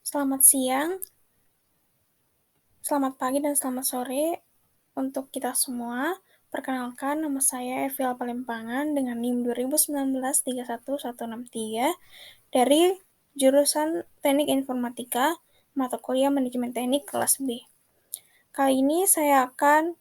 Selamat siang, selamat pagi, dan selamat sore untuk kita semua. Perkenalkan, nama saya Evil Palempangan dengan NIM 2019 31163 dari jurusan Teknik Informatika, mata kuliah Manajemen Teknik kelas B. Kali ini saya akan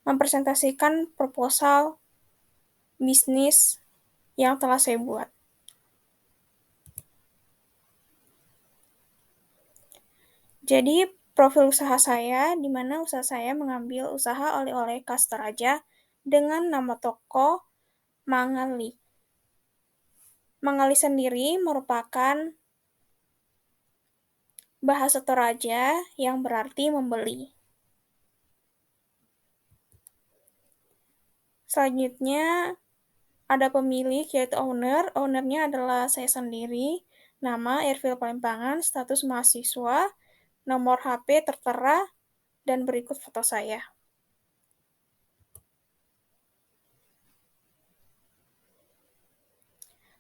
mempresentasikan proposal bisnis yang telah saya buat. Jadi, profil usaha saya, di mana usaha saya mengambil usaha oleh-oleh khas Toraja dengan nama toko Mangali. Mangali sendiri merupakan bahasa Toraja yang berarti membeli. Selanjutnya, ada pemilik yaitu owner. Ownernya adalah saya sendiri. Nama Ervil Palempangan, status mahasiswa, nomor HP tertera, dan berikut foto saya.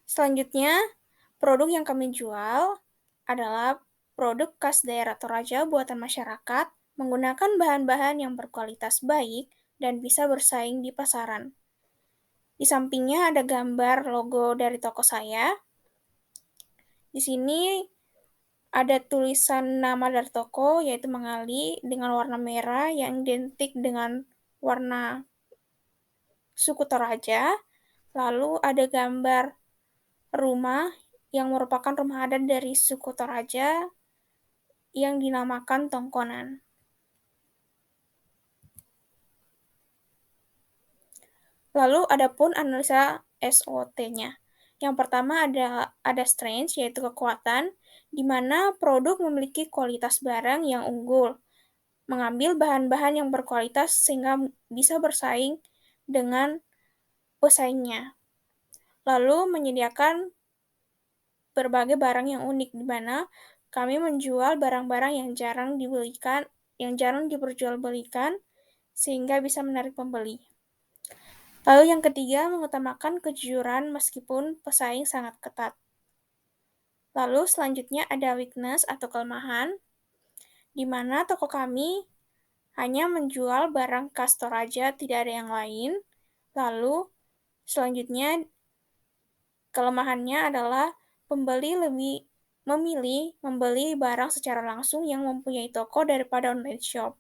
Selanjutnya, produk yang kami jual adalah produk khas daerah Toraja buatan masyarakat, menggunakan bahan-bahan yang berkualitas baik dan bisa bersaing di pasaran. Di sampingnya ada gambar logo dari toko saya. Di sini ada tulisan nama dari toko, yaitu Mangali, dengan warna merah yang identik dengan warna suku Toraja. Lalu ada gambar rumah yang merupakan rumah adat dari suku Toraja yang dinamakan Tongkonan. Lalu adapun analisa SWOT-nya. Yang pertama ada strength, yaitu kekuatan, di mana produk memiliki kualitas barang yang unggul, mengambil bahan-bahan yang berkualitas sehingga bisa bersaing dengan pesaingnya. Lalu menyediakan berbagai barang yang unik, di mana kami menjual barang-barang yang jarang diperjualbelikan, sehingga bisa menarik pembeli. Lalu yang ketiga, mengutamakan kejujuran meskipun pesaing sangat ketat. Lalu selanjutnya ada weakness atau kelemahan, di mana toko kami hanya menjual barang khas Toraja, tidak ada yang lain. Lalu selanjutnya kelemahannya adalah pembeli lebih memilih membeli barang secara langsung yang mempunyai toko daripada online shop.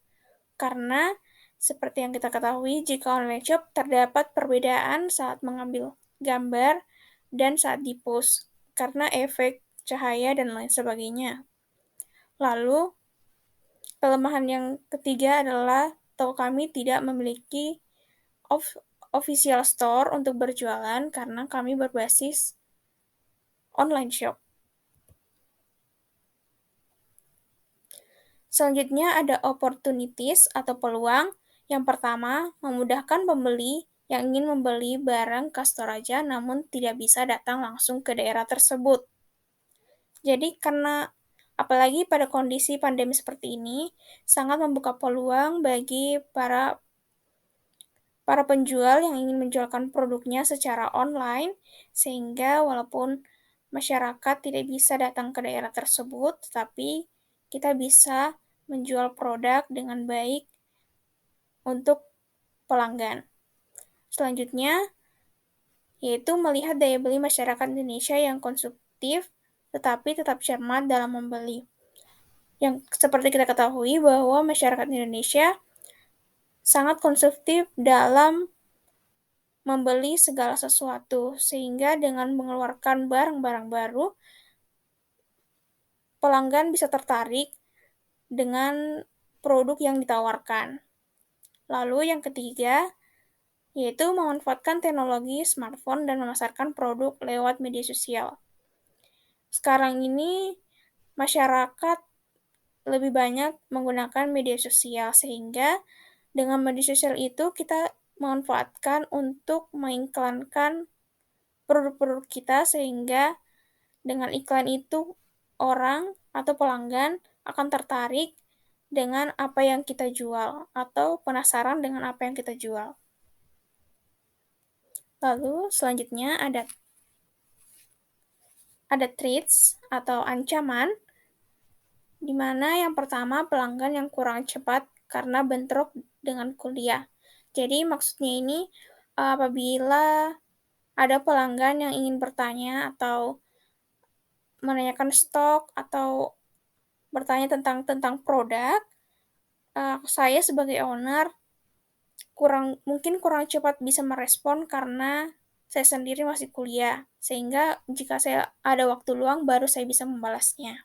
Karena seperti yang kita ketahui, jika online shop terdapat perbedaan saat mengambil gambar dan saat di-post, karena efek cahaya dan lain sebagainya. Lalu, kelemahan yang ketiga adalah toko kami tidak memiliki official store untuk berjualan karena kami berbasis online shop. Selanjutnya ada opportunities atau peluang. Yang pertama, memudahkan pembeli yang ingin membeli barang khas Toraja namun tidak bisa datang langsung ke daerah tersebut. Jadi karena apalagi pada kondisi pandemi seperti ini, sangat membuka peluang bagi para penjual yang ingin menjualkan produknya secara online, sehingga walaupun masyarakat tidak bisa datang ke daerah tersebut, tetapi kita bisa menjual produk dengan baik untuk pelanggan. Selanjutnya, yaitu melihat daya beli masyarakat Indonesia yang konsumtif, tetapi tetap cermat dalam membeli. Yang seperti kita ketahui bahwa masyarakat Indonesia sangat konsumtif dalam membeli segala sesuatu, sehingga dengan mengeluarkan barang-barang baru, pelanggan bisa tertarik dengan produk yang ditawarkan. Lalu yang ketiga, yaitu memanfaatkan teknologi smartphone dan memasarkan produk lewat media sosial. Sekarang ini, masyarakat lebih banyak menggunakan media sosial, sehingga dengan media sosial itu kita memanfaatkan untuk mengiklankan produk-produk kita, sehingga dengan iklan itu orang atau pelanggan akan tertarik dengan apa yang kita jual atau penasaran dengan apa yang kita jual. Lalu selanjutnya ada threats atau ancaman, di mana yang pertama pelanggan yang kurang cepat karena bentrok dengan kuliah. Jadi maksudnya ini apabila ada pelanggan yang ingin bertanya atau menanyakan stok atau bertanya tentang tentang produk, saya sebagai owner mungkin kurang cepat bisa merespon karena saya sendiri masih kuliah, sehingga jika saya ada waktu luang baru saya bisa membalasnya.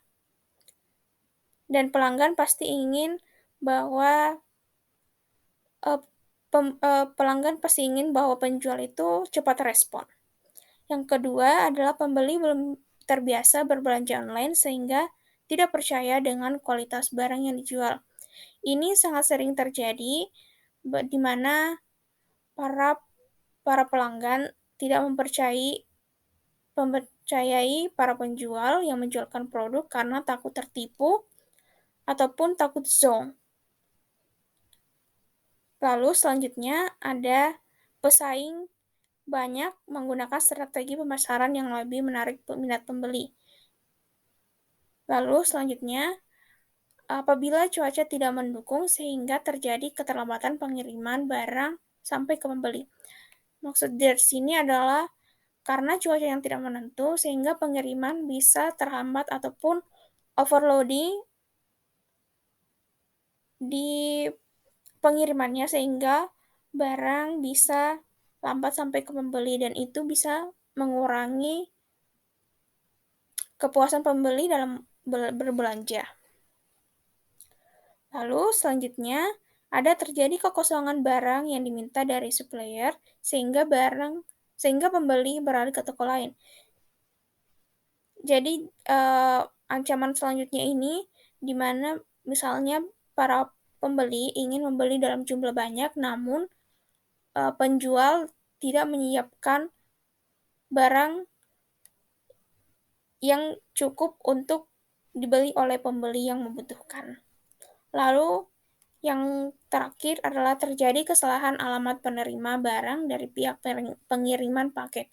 Dan pelanggan pasti ingin bahwa pelanggan pasti ingin bahwa penjual itu cepat respon. Yang kedua adalah pembeli belum terbiasa berbelanja online sehingga tidak percaya dengan kualitas barang yang dijual. Ini sangat sering terjadi di mana para para pelanggan tidak mempercayai para penjual yang menjualkan produk karena takut tertipu ataupun takut zonk. Lalu selanjutnya ada pesaing banyak menggunakan strategi pemasaran yang lebih menarik minat pembeli. Lalu selanjutnya, apabila cuaca tidak mendukung sehingga terjadi keterlambatan pengiriman barang sampai ke pembeli. Maksud dari sini adalah karena cuaca yang tidak menentu sehingga pengiriman bisa terhambat ataupun overloading di pengirimannya sehingga barang bisa lambat sampai ke pembeli dan itu bisa mengurangi kepuasan pembeli dalam berbelanja. Lalu selanjutnya ada terjadi kekosongan barang yang diminta dari supplier sehingga pembeli beralih ke toko lain. Jadi ancaman selanjutnya ini di mana misalnya para pembeli ingin membeli dalam jumlah banyak namun penjual tidak menyiapkan barang yang cukup untuk dibeli oleh pembeli yang membutuhkan. Lalu yang terakhir adalah terjadi kesalahan alamat penerima barang dari pihak pengiriman paket.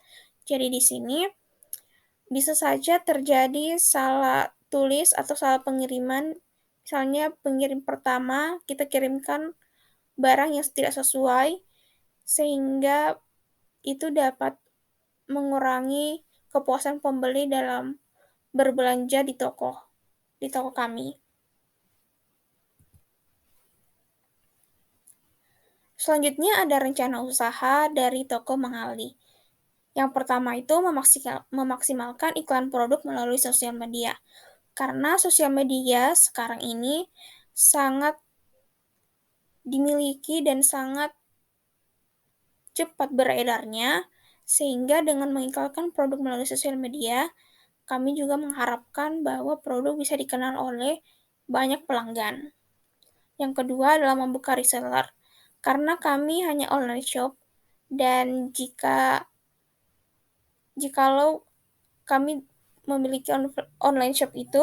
Jadi di sini bisa saja terjadi salah tulis atau salah pengiriman. Misalnya pengirim pertama kita kirimkan barang yang tidak sesuai sehingga itu dapat mengurangi kepuasan pembeli dalam berbelanja di toko kami. Selanjutnya ada rencana usaha dari toko Mengali. Yang pertama itu memaksimalkan iklan produk melalui sosial media. Karena sosial media sekarang ini sangat dimiliki dan sangat cepat beredarnya, sehingga dengan mengiklankan produk melalui sosial media, kami juga mengharapkan bahwa produk bisa dikenal oleh banyak pelanggan. Yang kedua adalah membuka reseller. Karena kami hanya online shop, dan jikalau kami memiliki online shop itu,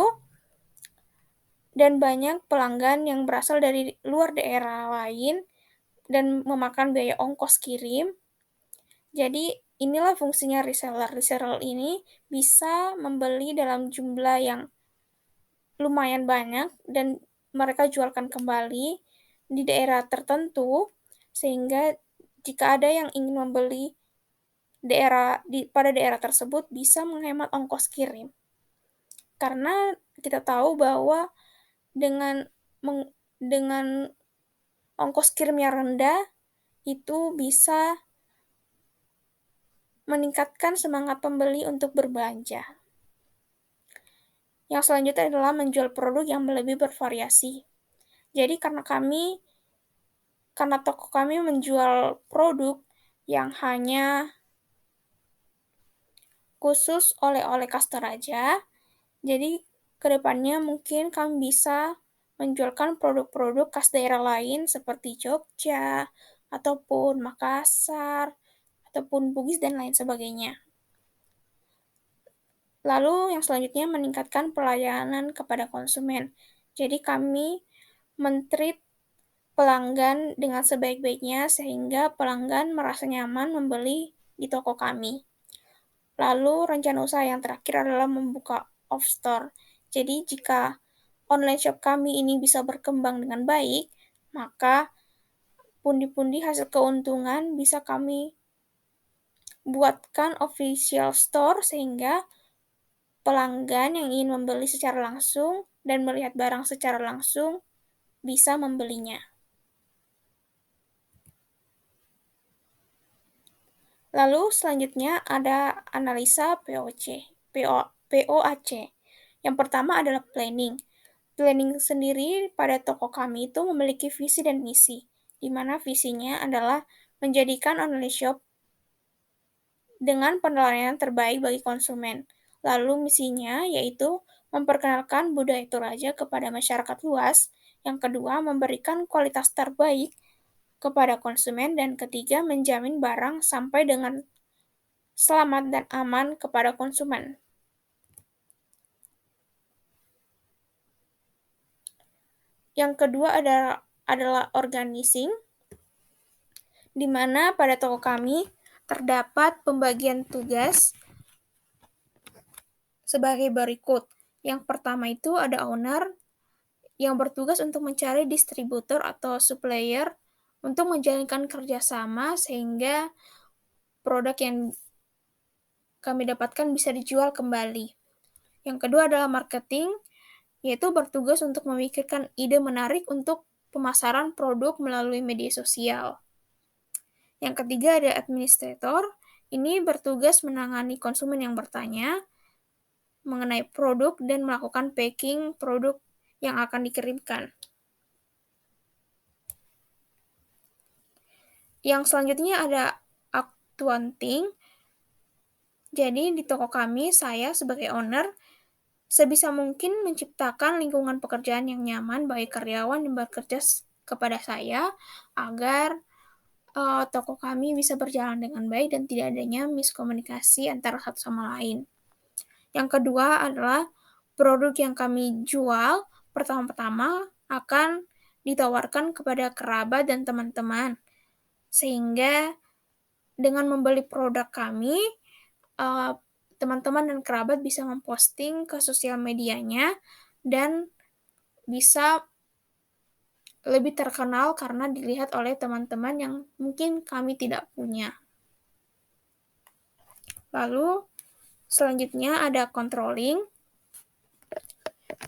dan banyak pelanggan yang berasal dari luar daerah lain dan memakan biaya ongkos kirim, jadi inilah fungsinya reseller. Reseller ini bisa membeli dalam jumlah yang lumayan banyak dan mereka jualkan kembali di daerah tertentu, sehingga jika ada yang ingin membeli pada daerah tersebut bisa menghemat ongkos kirim. Karena kita tahu bahwa dengan dengan ongkos kirim yang rendah itu bisa meningkatkan semangat pembeli untuk berbelanja. Yang selanjutnya adalah menjual produk yang lebih bervariasi. Jadi karena toko kami menjual produk yang hanya khusus oleh-oleh kastor aja, jadi kedepannya mungkin kami bisa menjualkan produk-produk khas daerah lain seperti Jogja, ataupun Makassar, ataupun Bugis, dan lain sebagainya. Lalu yang selanjutnya meningkatkan pelayanan kepada konsumen. Jadi kami men-treat pelanggan dengan sebaik-baiknya sehingga pelanggan merasa nyaman membeli di toko kami. Lalu rencana usaha yang terakhir adalah membuka off-store. Jadi jika online shop kami ini bisa berkembang dengan baik, maka pundi-pundi hasil keuntungan bisa kami buatkan official store sehingga pelanggan yang ingin membeli secara langsung dan melihat barang secara langsung bisa membelinya. Lalu selanjutnya ada analisa POAC. Yang pertama adalah planning. Planning sendiri pada toko kami itu memiliki visi dan misi, di mana visinya adalah menjadikan online shop dengan penilaian terbaik bagi konsumen. Lalu misinya yaitu memperkenalkan budaya Toraja kepada masyarakat luas. Yang kedua, memberikan kualitas terbaik kepada konsumen. Dan ketiga, menjamin barang sampai dengan selamat dan aman kepada konsumen. Yang kedua adalah organizing, di mana pada toko kami terdapat pembagian tugas sebagai berikut. Yang pertama itu ada owner yang bertugas untuk mencari distributor atau supplier untuk menjalankan kerjasama sehingga produk yang kami dapatkan bisa dijual kembali. Yang kedua adalah marketing, yaitu bertugas untuk memikirkan ide menarik untuk pemasaran produk melalui media sosial. Yang ketiga ada administrator, ini bertugas menangani konsumen yang bertanya mengenai produk dan melakukan packing produk yang akan dikirimkan. Yang selanjutnya ada accounting. Jadi di toko kami, saya sebagai owner sebisa mungkin menciptakan lingkungan pekerjaan yang nyaman bagi karyawan yang bekerja kepada saya agar toko kami bisa berjalan dengan baik dan tidak adanya miskomunikasi antara satu sama lain. Yang kedua adalah produk yang kami jual pertama-tama akan ditawarkan kepada kerabat dan teman-teman. Sehingga dengan membeli produk kami, teman-teman dan kerabat bisa memposting ke sosial medianya dan bisa lebih terkenal karena dilihat oleh teman-teman yang mungkin kami tidak punya. Lalu selanjutnya ada controlling.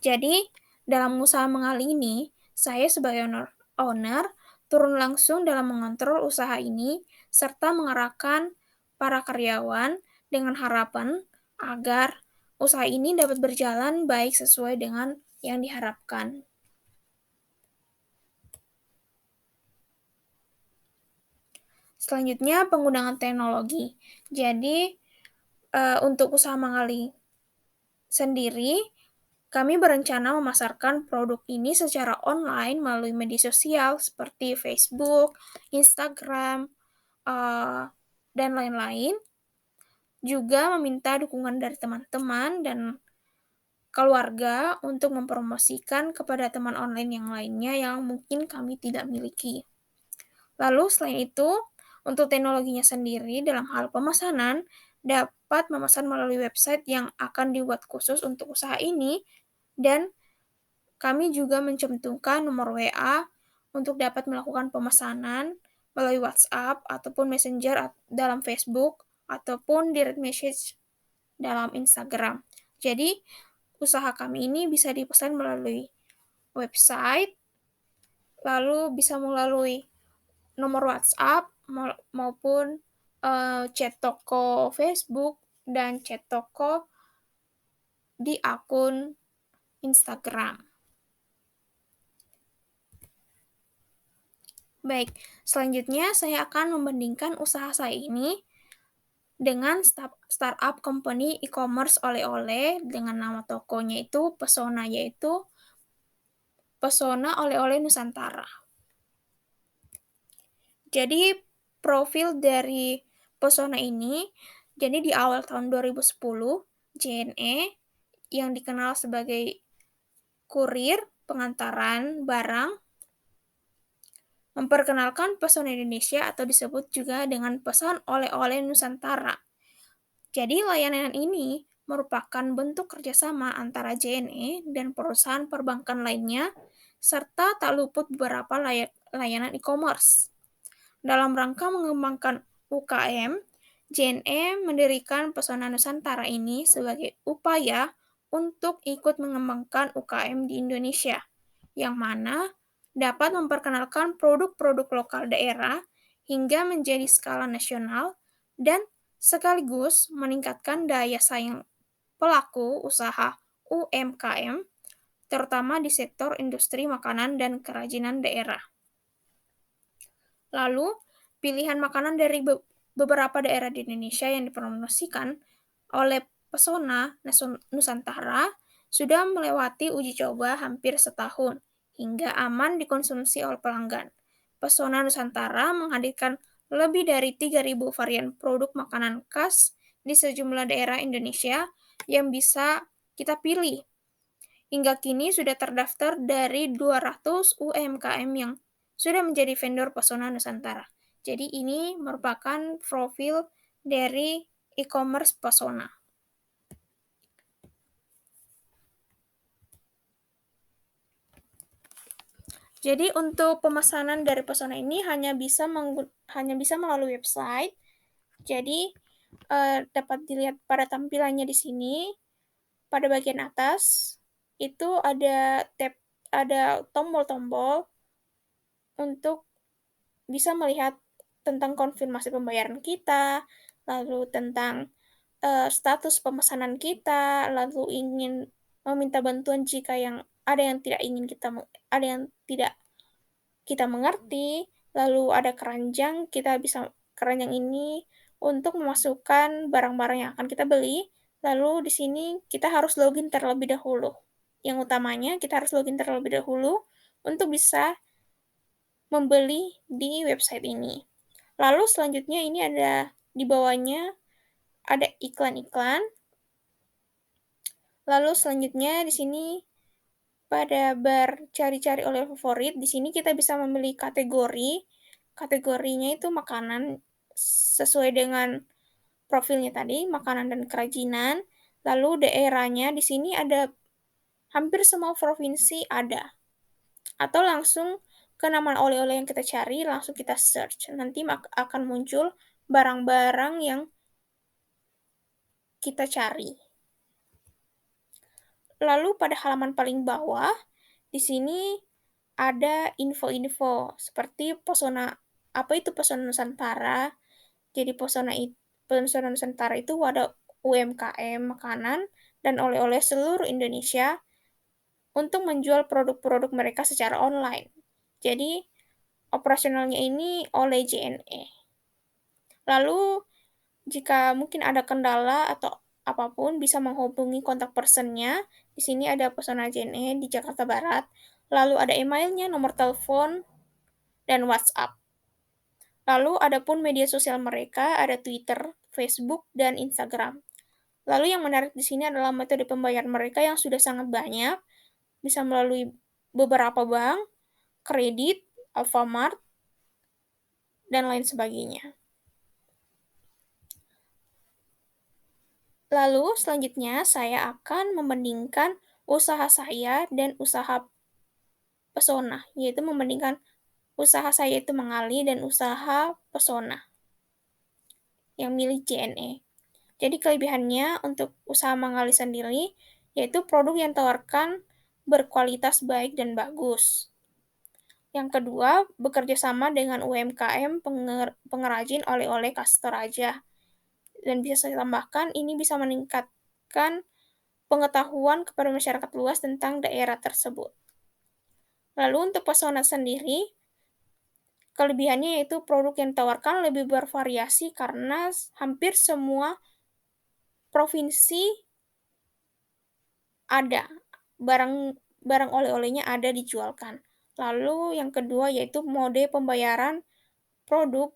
Jadi dalam usaha mengali ini, saya sebagai owner turun langsung dalam mengontrol usaha ini serta mengarahkan para karyawan dengan harapan agar usaha ini dapat berjalan baik sesuai dengan yang diharapkan. Selanjutnya penggunaan teknologi. Jadi untuk usaha mengali sendiri, kami berencana memasarkan produk ini secara online melalui media sosial seperti Facebook, Instagram, dan lain-lain. Juga meminta dukungan dari teman-teman dan keluarga untuk mempromosikan kepada teman online yang lainnya yang mungkin kami tidak miliki. Lalu selain itu, untuk teknologinya sendiri dalam hal pemesanan, dapat memesan melalui website yang akan dibuat khusus untuk usaha ini, dan kami juga mencantumkan nomor WA untuk dapat melakukan pemesanan melalui WhatsApp ataupun Messenger dalam Facebook ataupun direct message dalam Instagram. Jadi, usaha kami ini bisa dipesan melalui website, lalu bisa melalui nomor WhatsApp maupun chat toko Facebook dan chat toko di akun Instagram. Baik, selanjutnya saya akan membandingkan usaha saya ini dengan startup company e-commerce oleh-oleh dengan nama tokonya itu Pesona, yaitu Pesona Oleh-oleh Nusantara. Jadi profil dari Pesona ini, jadi di awal tahun 2010, JNE yang dikenal sebagai kurir pengantaran barang memperkenalkan pesona Indonesia atau disebut juga dengan pesan oleh-oleh Nusantara. Jadi layanan ini merupakan bentuk kerjasama antara JNE dan perusahaan perbankan lainnya, serta tak luput beberapa layanan e-commerce. Dalam rangka mengembangkan UKM, JNE mendirikan Pesona Nusantara ini sebagai upaya untuk ikut mengembangkan UKM di Indonesia, yang mana dapat memperkenalkan produk-produk lokal daerah hingga menjadi skala nasional dan sekaligus meningkatkan daya saing pelaku usaha UMKM, terutama di sektor industri makanan dan kerajinan daerah. Lalu, pilihan makanan dari beberapa daerah di Indonesia yang dipromosikan oleh Pesona Nusantara sudah melewati uji coba hampir setahun, hingga aman dikonsumsi oleh pelanggan. Pesona Nusantara menghadirkan lebih dari 3.000 varian produk makanan khas di sejumlah daerah Indonesia yang bisa kita pilih. Hingga kini sudah terdaftar dari 200 UMKM yang sudah menjadi vendor Pesona Nusantara. Jadi ini merupakan profil dari e-commerce Pesona. Jadi untuk pemesanan dari Pesona ini hanya bisa melalui website. Jadi dapat dilihat pada tampilannya di sini. Pada bagian atas itu ada tombol-tombol untuk bisa melihat tentang konfirmasi pembayaran kita, lalu tentang status pemesanan kita, lalu ingin meminta bantuan jika ada yang tidak kita mengerti, lalu ada keranjang, keranjang ini untuk memasukkan barang-barang yang akan kita beli, lalu di sini kita harus login terlebih dahulu. Yang utamanya kita harus login terlebih dahulu untuk bisa membeli di website ini. Lalu selanjutnya ini ada di bawahnya ada iklan-iklan. Lalu selanjutnya di sini pada bar cari-cari oleh favorit, di sini kita bisa memilih kategori. Kategorinya itu makanan sesuai dengan profilnya tadi, makanan dan kerajinan. Lalu daerahnya di sini ada hampir semua provinsi ada. Atau langsung ke nama oleh-oleh yang kita cari, langsung kita search. Nanti akan muncul barang-barang yang kita cari. Lalu pada halaman paling bawah, di sini ada info-info seperti apa itu Pesona Nusantara. Jadi Pesona Nusantara itu wadah UMKM makanan dan oleh-oleh seluruh Indonesia untuk menjual produk-produk mereka secara online. Jadi operasionalnya ini oleh JNE. Lalu jika mungkin ada kendala atau apapun bisa menghubungi kontak personnya. Di sini ada Pesona JNE di Jakarta Barat. Lalu ada emailnya, nomor telepon, dan WhatsApp. Lalu adapun media sosial mereka ada Twitter, Facebook, dan Instagram. Lalu yang menarik di sini adalah metode pembayaran mereka yang sudah sangat banyak, bisa melalui beberapa bank, kredit, Alfamart, dan lain sebagainya. Lalu selanjutnya saya akan membandingkan usaha saya dan usaha Pesona, yaitu membandingkan usaha saya itu Mengali dan usaha Pesona yang milik JNE. Jadi kelebihannya untuk usaha Mengali sendiri, yaitu produk yang ditawarkan berkualitas baik dan bagus. Yang kedua, bekerja sama dengan UMKM pengrajin oleh-oleh khas Toraja. Dan bisa saya tambahkan, ini bisa meningkatkan pengetahuan kepada masyarakat luas tentang daerah tersebut. Lalu untuk Pesona sendiri, kelebihannya yaitu produk yang ditawarkan lebih bervariasi karena hampir semua provinsi ada. Barang oleh-olehnya ada dijualkan. Lalu yang kedua yaitu mode pembayaran produk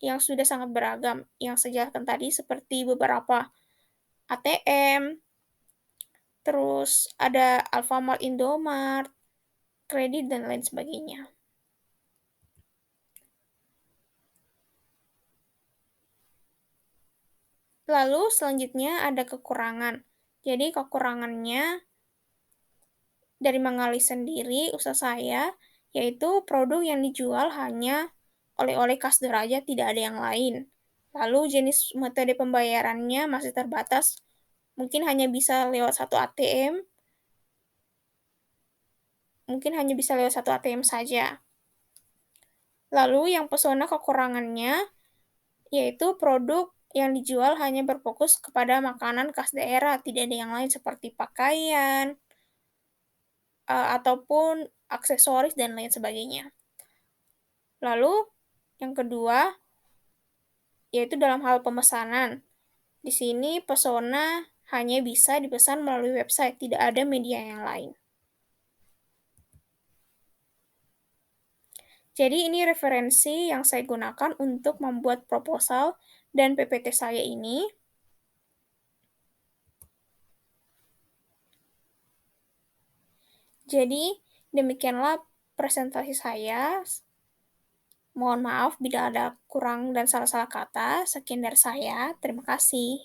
yang sudah sangat beragam. Yang saya jelaskan tadi seperti beberapa ATM, terus ada Alfamart, Indomart, kredit, dan lain sebagainya. Lalu selanjutnya ada kekurangan. Jadi kekurangannya dari mengalir sendiri usaha saya, yaitu produk yang dijual hanya oleh-oleh Kasdor aja, tidak ada yang lain. Lalu jenis metode pembayarannya masih terbatas, mungkin hanya bisa lewat satu ATM, saja. Lalu yang pesona kekurangannya, yaitu produk yang dijual hanya berfokus kepada makanan khas daerah, tidak ada yang lain seperti pakaian, ataupun aksesoris dan lain sebagainya. Lalu yang kedua, yaitu dalam hal pemesanan. Di sini pesona hanya bisa dipesan melalui website, tidak ada media yang lain. Jadi ini referensi yang saya gunakan untuk membuat proposal dan PPT saya ini. Jadi demikianlah presentasi saya. Mohon maaf bila ada kurang dan salah-salah kata. Sekian dari saya. Terima kasih.